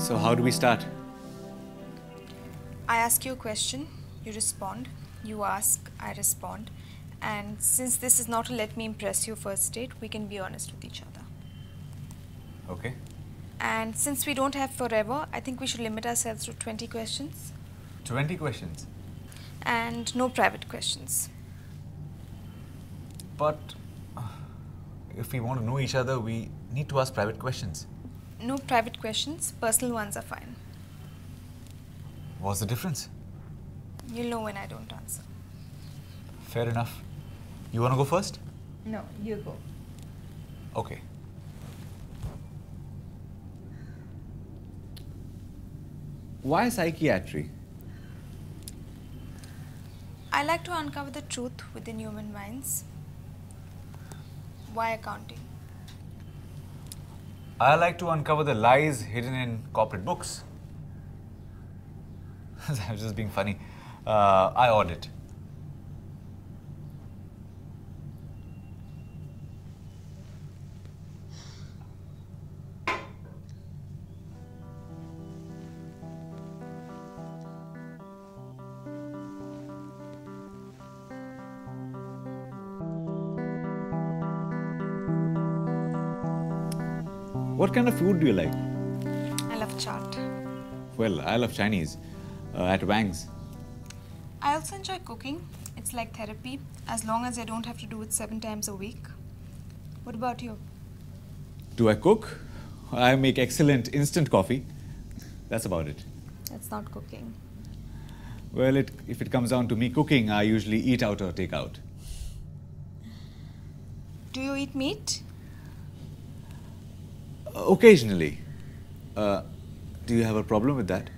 So how do we start? I ask you a question, you respond. You ask, I respond. And since this is not a let me impress you first date, we can be honest with each other. Okay. And since we don't have forever, I think we should limit ourselves to 20 questions. 20 questions. And no private questions. But if we want to know each other, we need to ask private questions. No private questions, personal ones are fine. What's the difference? You'll know when I don't answer. Fair enough. You want to go first? No, you go. Okay. Why psychiatry? I like to uncover the truth within human minds. Why accounting? I like to uncover the lies hidden in corporate books. I'm just being funny. I audit. What kind of food do you like? I love chaat. Well, I love Chinese. At Wang's. I also enjoy cooking. It's like therapy, as long as I don't have to do it 7 times a week. What about you? Do I cook? I make excellent instant coffee. That's about it. That's not cooking. Well, if it comes down to me cooking, I usually eat out or take out. Do you eat meat? Occasionally. Do you have a problem with that?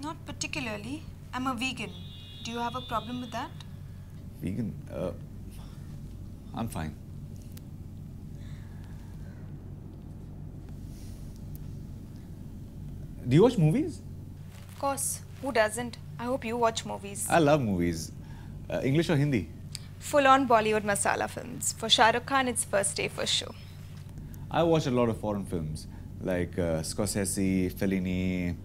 Not particularly. I'm a vegan. Do you have a problem with that? Vegan? I'm fine. Do you watch movies? Of course. Who doesn't? I hope you watch movies. I love movies. English or Hindi? Full-on Bollywood masala films. For Shah Rukh Khan, it's first day for sure. I watch a lot of foreign films, like Scorsese, Fellini.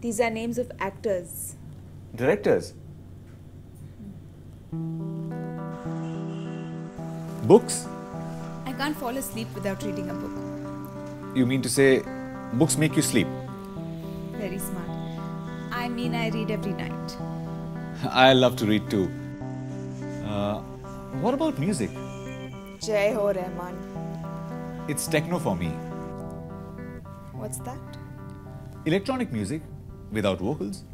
These are names of actors. Directors? Books? I can't fall asleep without reading a book. You mean to say books make you sleep? Very smart. I mean, I read every night. I love to read too. What about music? Jai Ho Rahman. It's techno for me. What's that? Electronic music without vocals.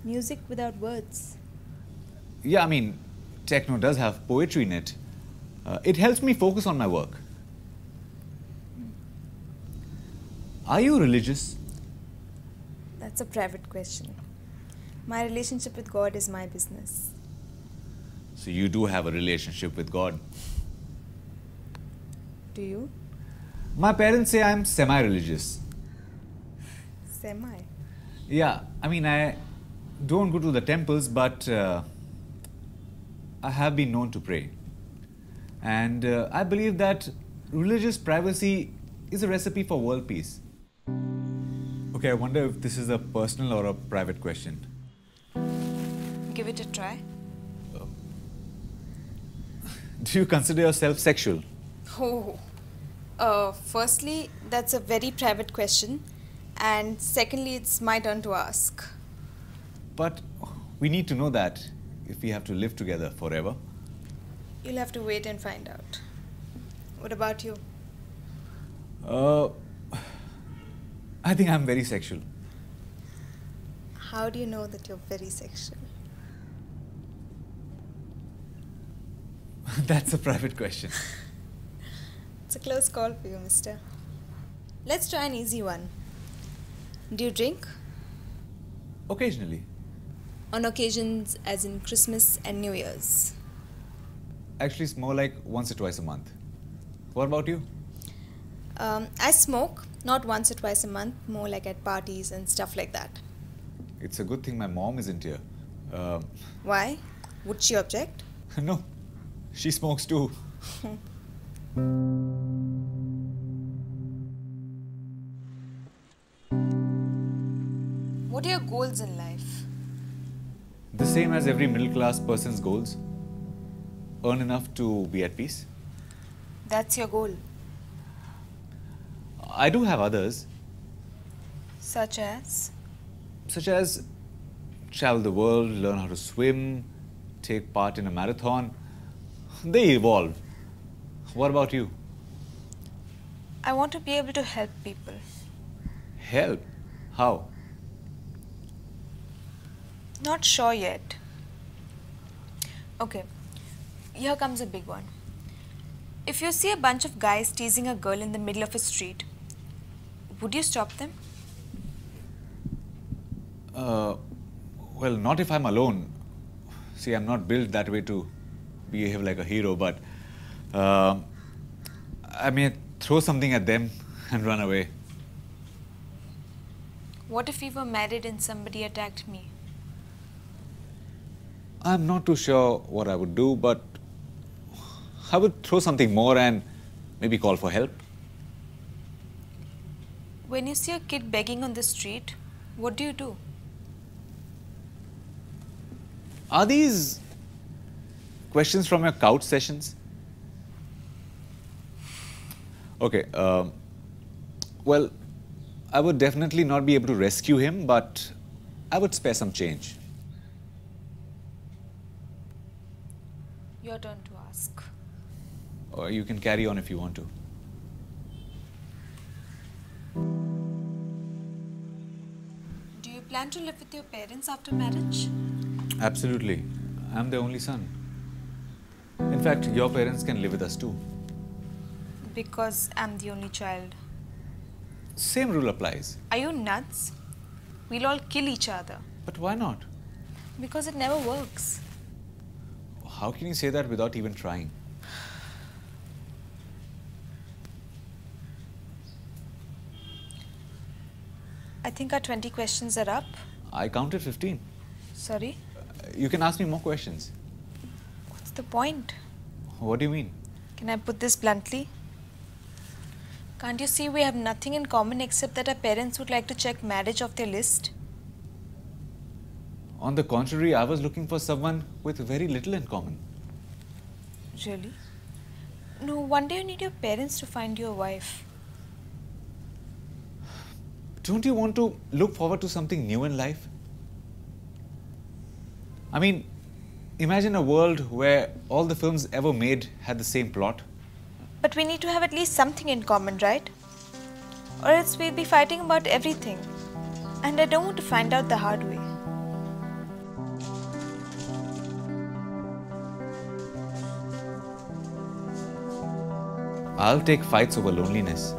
Music without words. Yeah, I mean, techno does have poetry in it. It helps me focus on my work. Are you religious? That's a private question. My relationship with God is my business. So you do have a relationship with God. Do you? My parents say I'm semi-religious. Semi. Yeah, I mean, I don't go to the temples, but I have been known to pray. And I believe that religious privacy is a recipe for world peace. Okay, I wonder if this is a personal or a private question. Give it a try. Do you consider yourself sexual? Oh. Firstly, that's a very private question. And secondly, it's my turn to ask. But we need to know that if we have to live together forever. You'll have to wait and find out. What about you? I think I'm very sexual. How do you know that you're very sexual? That's a private question. It's a close call for you, mister. Let's try an easy one. Do you drink? Occasionally. On occasions as in Christmas and New Year's. Actually, it's more like once or twice a month. What about you? I smoke, not once or twice a month, more like at parties and stuff like that. It's a good thing my mom isn't here. Why? Would she object? No, she smokes too. What are your goals in life? The same as every middle class person's goals. Earn enough to be at peace. That's your goal. I do have others, Such as? such as travel the world, learn how to swim, take part in a marathon. They evolve. What about you? I want to be able to help people. Help? How? Not sure yet. Okay, here comes a big one. If you see a bunch of guys teasing a girl in the middle of a street, would you stop them? Well, not if I'm alone. See, I'm not built that way to behave like a hero, but I may throw something at them and run away. What if we were married and somebody attacked me? I'm not too sure what I would do, but I would throw something more and maybe call for help. When you see a kid begging on the street, what do you do? Are these questions from your couch sessions? Okay, well, I would definitely not be able to rescue him, but I would spare some change. Your turn to ask. Or you can carry on if you want to. Do you plan to live with your parents after marriage? Absolutely. I'm the only son. In fact, your parents can live with us too. Because I'm the only child. Same rule applies. Are you nuts? We'll all kill each other. But why not? Because it never works. How can you say that without even trying? I think our 20 questions are up. I counted 15. Sorry? You can ask me more questions. What's the point? What do you mean? Can I put this bluntly? Can't you see we have nothing in common except that our parents would like to check marriage off their list? On the contrary, I was looking for someone with very little in common. Really? No, one day you need your parents to find you a wife. Don't you want to look forward to something new in life? I mean, imagine a world where all the films ever made had the same plot. But we need to have at least something in common, right? Or else we'll be fighting about everything. And I don't want to find out the hard way. I'll take fights over loneliness.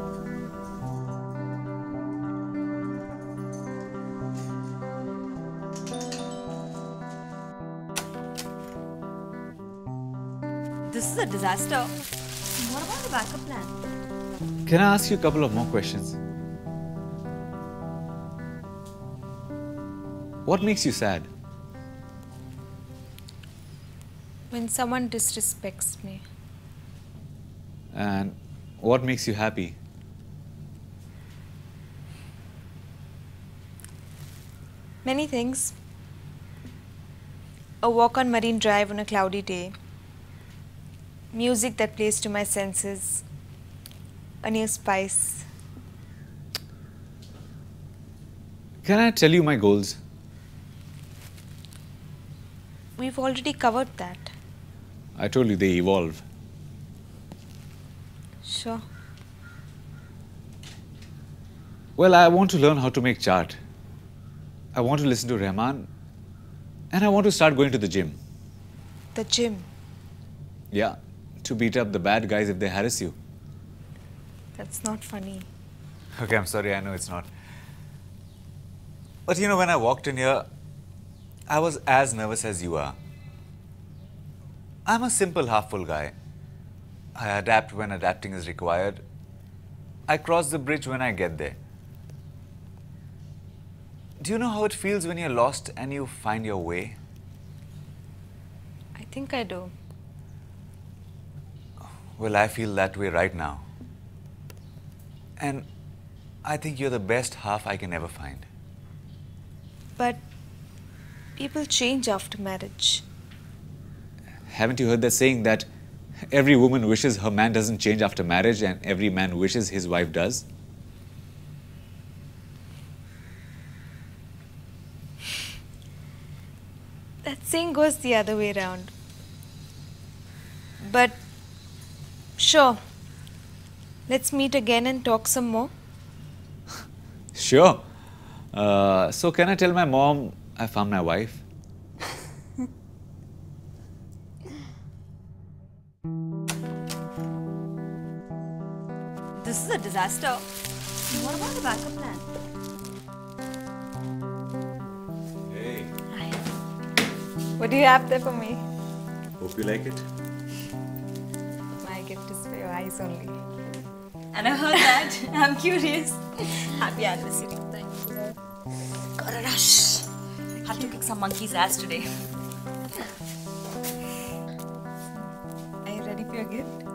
This is a disaster. What about the backup plan? Can I ask you a couple of more questions? What makes you sad? When someone disrespects me. And what makes you happy? Many things. A walk on Marine Drive on a cloudy day. Music that plays to my senses. A new spice. Can I tell you my goals? We've already covered that. I told you they evolve. Sure. Well, I want to learn how to make chart. I want to listen to Rahman. And I want to start going to the gym. The gym. Yeah, to beat up the bad guys if they harass you. That's not funny. Okay, I'm sorry, I know it's not. But you know, when I walked in here, I was as nervous as you are. I'm a simple half-full guy. I adapt when adapting is required. I cross the bridge when I get there. Do you know how it feels when you're lost and you find your way? I think I do. Well, I feel that way right now. And I think you're the best half I can ever find. But people change after marriage. Haven't you heard that saying that every woman wishes her man doesn't change after marriage and every man wishes his wife does? That saying goes the other way around. But sure, let's meet again and talk some more. Sure. So can I tell my mom I found my wife? This is a disaster. What about the backup plan? Hey, What do you have there for me? hope you like it. My gift is for your eyes only. And I heard that. I'm curious. Happy anniversary. Thank you. Gotta rush. Have to kick some monkey's ass today. Are you ready for your gift?